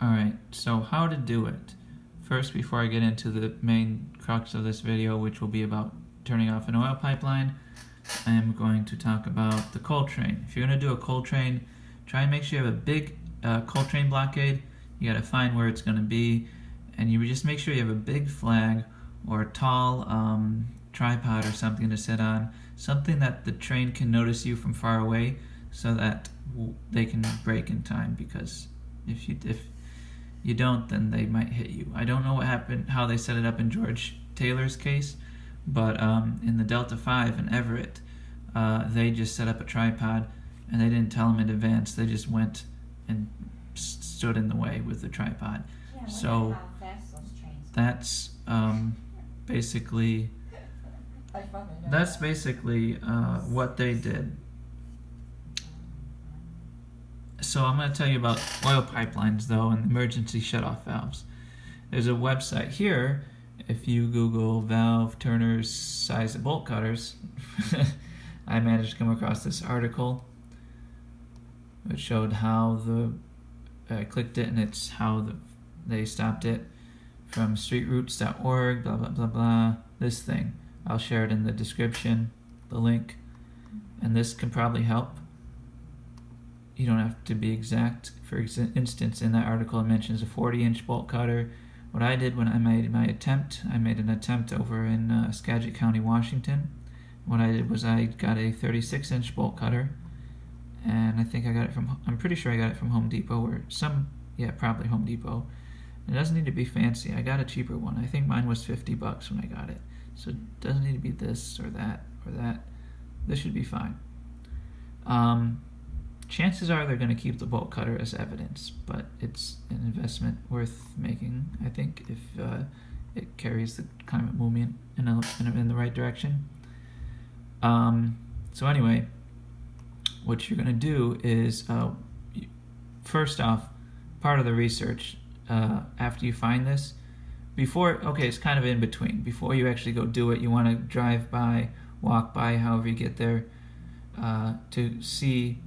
Alright, so how to do it. First, before I get into the main crux of this video, which will be about turning off an oil pipeline, I am going to talk about the Coltrane. If you're going to do a Coltrane, try and make sure you have a big Coltrane blockade. You got to find where it's going to be, and you just make sure you have a big flag or a tall tripod or something to sit on, something that the train can notice you from far away, so that they can brake in time. Because if you don't, then they might hit you. I don't know what happened, how they set it up in George Taylor's case, but in the Delta 5 in Everett, they just set up a tripod, and they didn't tell them in advance. They just went and stood in the way with the tripod. Yeah, So how fast those trains go. that's basically what they did. So I'm going to tell you about oil pipelines, though, and emergency shutoff valves. There's a website here. If you Google valve turners size of bolt cutters, I managed to come across this article which showed how I clicked it, and it's how they stopped it from streetroots.org, blah, blah, blah, blah. This thing. I'll share it in the description, the link, and this can probably help. You don't have to be exact. For instance, in that article it mentions a 40-inch bolt cutter. What I did when I made an attempt over in Skagit County, Washington. What I did was I got a 36-inch bolt cutter, and I'm pretty sure I got it from Home Depot probably Home Depot. It doesn't need to be fancy. I got a cheaper one. I think mine was $50 when I got it. So it doesn't need to be this or that or that. This should be fine. Chances are they're going to keep the bolt cutter as evidence, but it's an investment worth making, I think, if it carries the climate movement in the right direction. So anyway, what you're going to do is, first off, part of the research, after you find this, it's kind of in between. Before you actually go do it, you want to drive by, walk by, however you get there, to see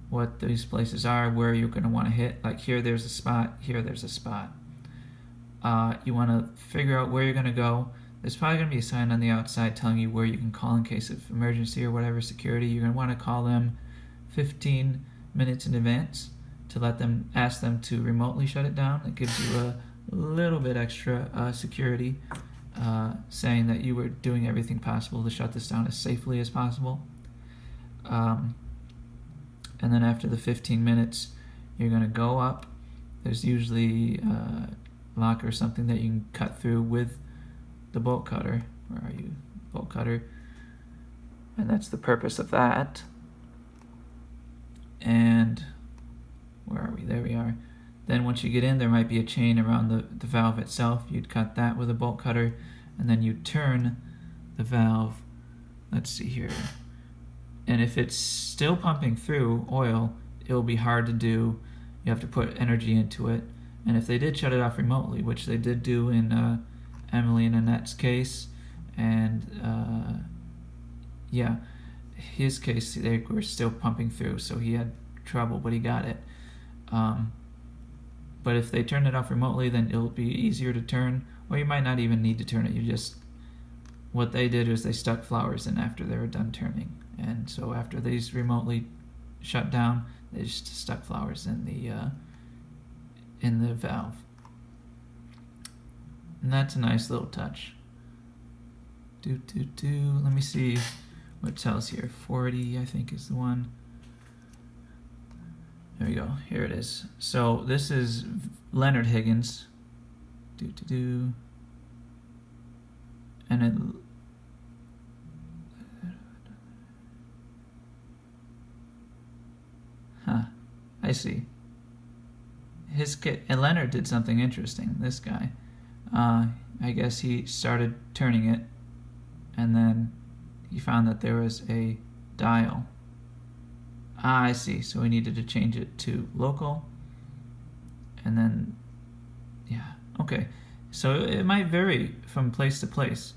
what these places are, where you're going to want to hit. Like here there's a spot, here there's a spot. You want to figure out where you're going to go. There's probably going to be a sign on the outside telling you where you can call in case of emergency or whatever, security. You're going to want to call them 15 minutes in advance to ask them to remotely shut it down. It gives you a little bit extra security, saying that you were doing everything possible to shut this down as safely as possible. And then after the 15 minutes, you're going to go up. There's usually a lock or something that you can cut through with the bolt cutter. Where are you? Bolt cutter. And that's the purpose of that. And where are we? There we are. Then once you get in, there might be a chain around the valve itself. You'd cut that with a bolt cutter, and then you turn the valve. Let's see here. And if it's still pumping through oil, it'll be hard to do. You have to put energy into it. And if they did shut it off remotely, which they did do in Emily and Annette's case, and his case, they were still pumping through, so he had trouble, but he got it. But if they turn it off remotely, then it'll be easier to turn, or you might not even need to turn it. What they did was they stuck flowers in after they were done turning. And so after these remotely shut down, they just stuck flowers in the valve. And that's a nice little touch. Let me see what it tells here. 40, I think, is the one. There we go. Here it is. So this is Leonard Higgins. And it. I see. And Leonard did something interesting. This guy. I guess he started turning it, and then he found that there was a dial. I see. So we needed to change it to local. And then, okay. So it might vary from place to place.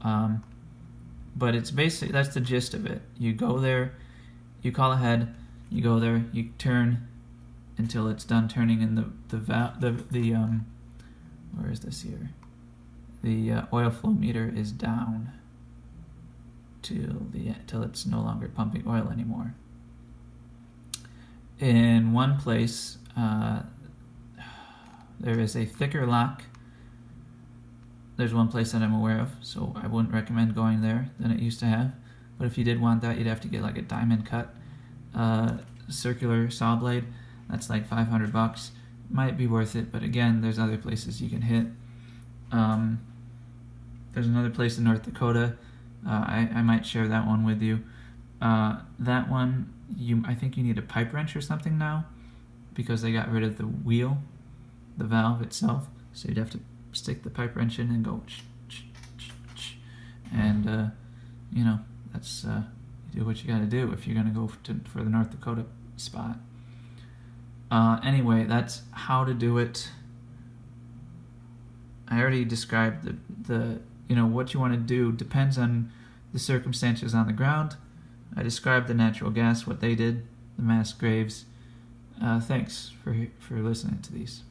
But it's basically, that's the gist of it. You go there, you call ahead, you go there, you turn, until it's done turning, and where is this here? The oil flow meter is down till it's no longer pumping oil anymore. In one place, there is a thicker lock. There's one place that I'm aware of, so I wouldn't recommend going there than it used to have. But if you did want that, you'd have to get like a diamond cut circular saw blade. That's like $500. Might be worth it, but again, there's other places you can hit. There's another place in North Dakota. I might share that one with you. That one, I think you need a pipe wrench or something now, because they got rid of the wheel, the valve itself. So you'd have to stick the pipe wrench in and go, and that's you do what you got to do if you're gonna go for the North Dakota spot. Anyway, that's how to do it. I already described the what you want to do depends on the circumstances on the ground. I described the natural gas, what they did, the mass graves. Thanks for listening to these.